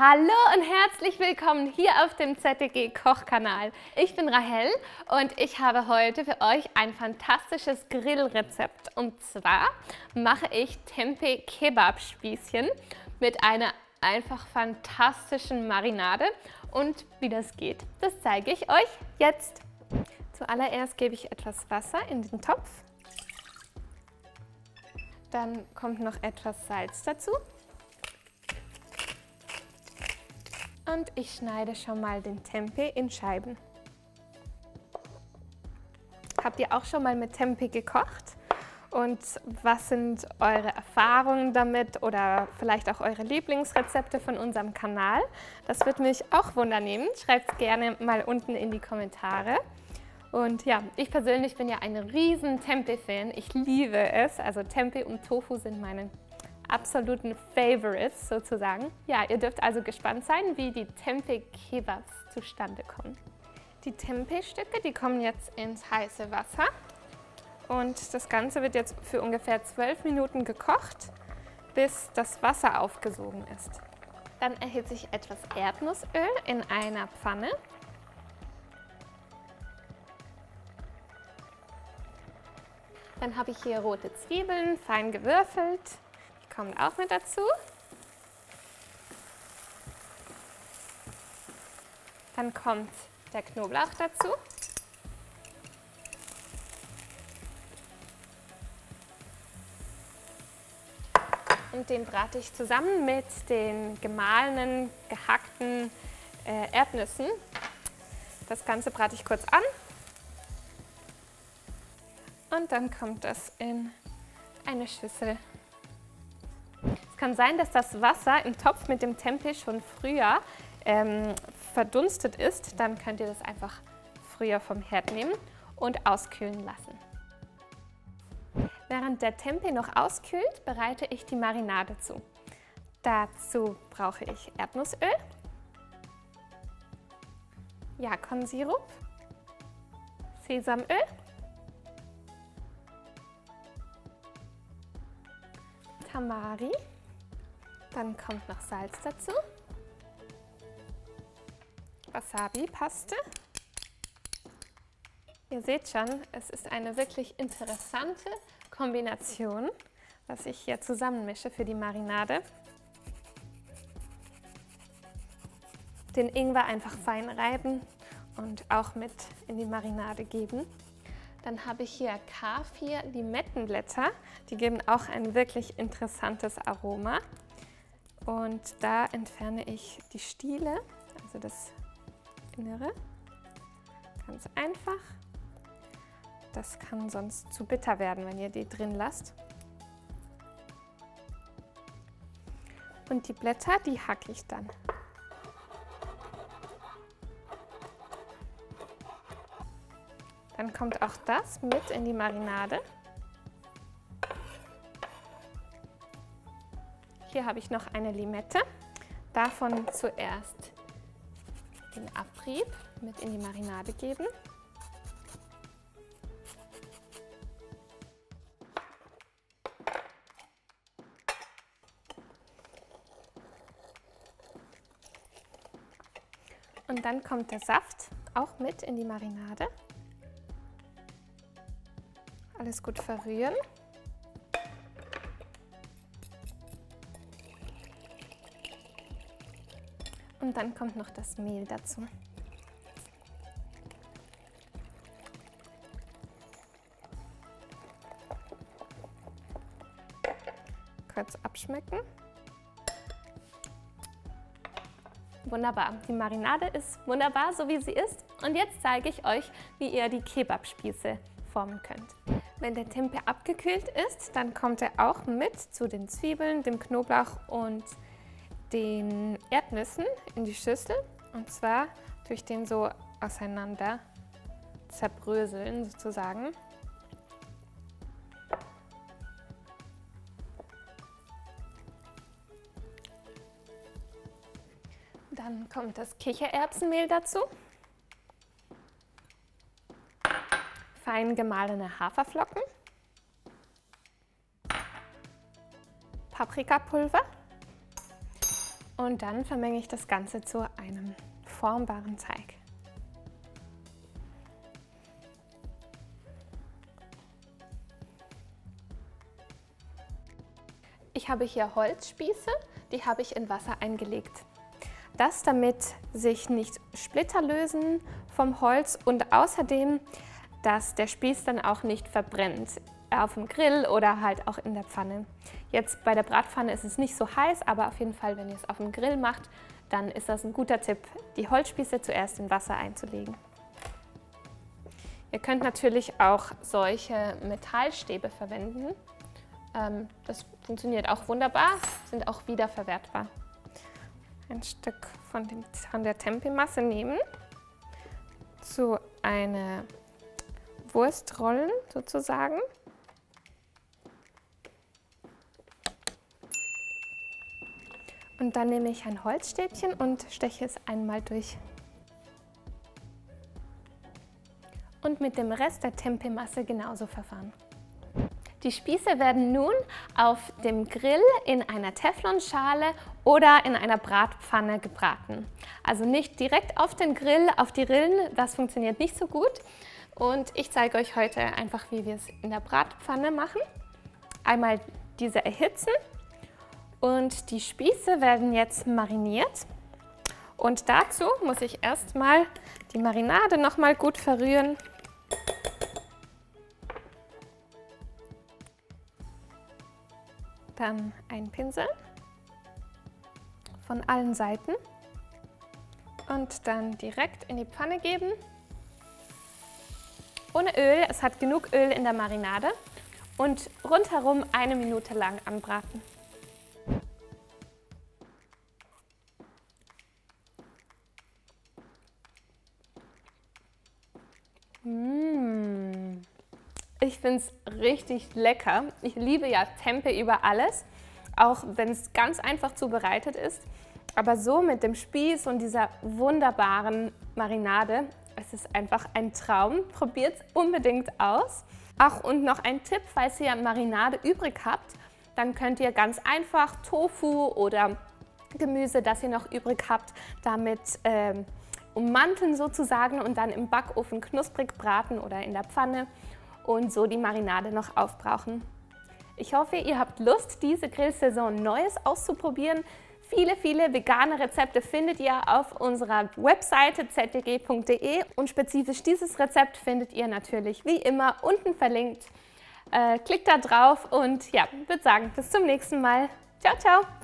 Hallo und herzlich willkommen hier auf dem ZTG Kochkanal. Ich bin Rahel und ich habe heute für euch ein fantastisches Grillrezept. Und zwar mache ich Tempeh Kebab Spießchen mit einer einfach fantastischen Marinade. Und wie das geht, das zeige ich euch jetzt. Zuallererst gebe ich etwas Wasser in den Topf. Dann kommt noch etwas Salz dazu. Und ich schneide schon mal den Tempeh in Scheiben. Habt ihr auch schon mal mit Tempeh gekocht? Und was sind eure Erfahrungen damit oder vielleicht auch eure Lieblingsrezepte von unserem Kanal? Das würde mich auch wundernehmen. Schreibt es gerne mal unten in die Kommentare. Und ja, ich persönlich bin ja ein riesen Tempeh-Fan. Ich liebe es. Also Tempeh und Tofu sind meine absoluten Favorites sozusagen. Ja, ihr dürft also gespannt sein, wie die Tempeh Kebabs zustande kommen. Die Tempeh-Stücke, die kommen jetzt ins heiße Wasser und das Ganze wird jetzt für ungefähr 12 Minuten gekocht, bis das Wasser aufgesogen ist. Dann erhitze ich etwas Erdnussöl in einer Pfanne. Dann habe ich hier rote Zwiebeln, fein gewürfelt. Kommt auch mit dazu. Dann kommt der Knoblauch dazu. Und den brate ich zusammen mit den gemahlenen, gehackten Erdnüssen. Das Ganze brate ich kurz an. Und dann kommt das in eine Schüssel. Es kann sein, dass das Wasser im Topf mit dem Tempeh schon früher verdunstet ist. Dann könnt ihr das einfach früher vom Herd nehmen und auskühlen lassen. Während der Tempeh noch auskühlt, bereite ich die Marinade zu. Dazu brauche ich Erdnussöl, Jakobsirup, Sesamöl, Tamari. Dann kommt noch Salz dazu, Wasabi-Paste. Ihr seht schon, es ist eine wirklich interessante Kombination, was ich hier zusammenmische für die Marinade. Den Ingwer einfach fein reiben und auch mit in die Marinade geben. Dann habe ich hier K4-Limettenblätter, die geben auch ein wirklich interessantes Aroma. Und da entferne ich die Stiele, also das Innere, ganz einfach. Das kann sonst zu bitter werden, wenn ihr die drin lasst. Und die Blätter, die hacke ich dann. Dann kommt auch das mit in die Marinade. Hier habe ich noch eine Limette. Davon zuerst den Abrieb mit in die Marinade geben. Und dann kommt der Saft auch mit in die Marinade. Alles gut verrühren. Und dann kommt noch das Mehl dazu. Kurz abschmecken. Wunderbar, die Marinade ist wunderbar, so wie sie ist. Und jetzt zeige ich euch, wie ihr die Kebabspieße formen könnt. Wenn der Tempeh abgekühlt ist, dann kommt er auch mit zu den Zwiebeln, dem Knoblauch und den Erdnüssen in die Schüssel. Und zwar durch den so auseinander zerbröseln sozusagen. Dann kommt das Kichererbsenmehl dazu. Fein gemahlene Haferflocken. Paprikapulver. Und dann vermenge ich das Ganze zu einem formbaren Teig. Ich habe hier Holzspieße, die habe ich in Wasser eingelegt. Das, damit sich nicht Splitter lösen vom Holz und außerdem, dass der Spieß dann auch nicht verbrennt auf dem Grill oder halt auch in der Pfanne. Jetzt bei der Bratpfanne ist es nicht so heiß, aber auf jeden Fall, wenn ihr es auf dem Grill macht, dann ist das ein guter Tipp, die Holzspieße zuerst in Wasser einzulegen. Ihr könnt natürlich auch solche Metallstäbe verwenden. Das funktioniert auch wunderbar, sind auch wiederverwertbar. Ein Stück von der Tempeh-Masse nehmen, zu einer Wurstrollen sozusagen. Und dann nehme ich ein Holzstäbchen und steche es einmal durch. Und mit dem Rest der Tempeh-Masse genauso verfahren. Die Spieße werden nun auf dem Grill in einer Teflonschale oder in einer Bratpfanne gebraten. Also nicht direkt auf den Grill, auf die Rillen, das funktioniert nicht so gut. Und ich zeige euch heute einfach, wie wir es in der Bratpfanne machen. Einmal diese erhitzen und die Spieße werden jetzt mariniert. Und dazu muss ich erstmal die Marinade nochmal gut verrühren. Dann einpinseln von allen Seiten und dann direkt in die Pfanne geben. Ohne Öl, es hat genug Öl in der Marinade und rundherum 1 Minute lang anbraten. Ich finde es richtig lecker. Ich liebe ja Tempeh über alles, auch wenn es ganz einfach zubereitet ist. Aber so mit dem Spieß und dieser wunderbaren Marinade, es ist einfach ein Traum. Probiert es unbedingt aus. Ach, und noch ein Tipp, falls ihr Marinade übrig habt, dann könnt ihr ganz einfach Tofu oder Gemüse, das ihr noch übrig habt, damit ummanteln sozusagen und dann im Backofen knusprig braten oder in der Pfanne und so die Marinade noch aufbrauchen. Ich hoffe, ihr habt Lust, diese Grillsaison Neues auszuprobieren. Viele vegane Rezepte findet ihr auf unserer Webseite zdg.de und spezifisch dieses Rezept findet ihr natürlich wie immer unten verlinkt. Klickt da drauf und ja, würde sagen, bis zum nächsten Mal. Ciao, ciao!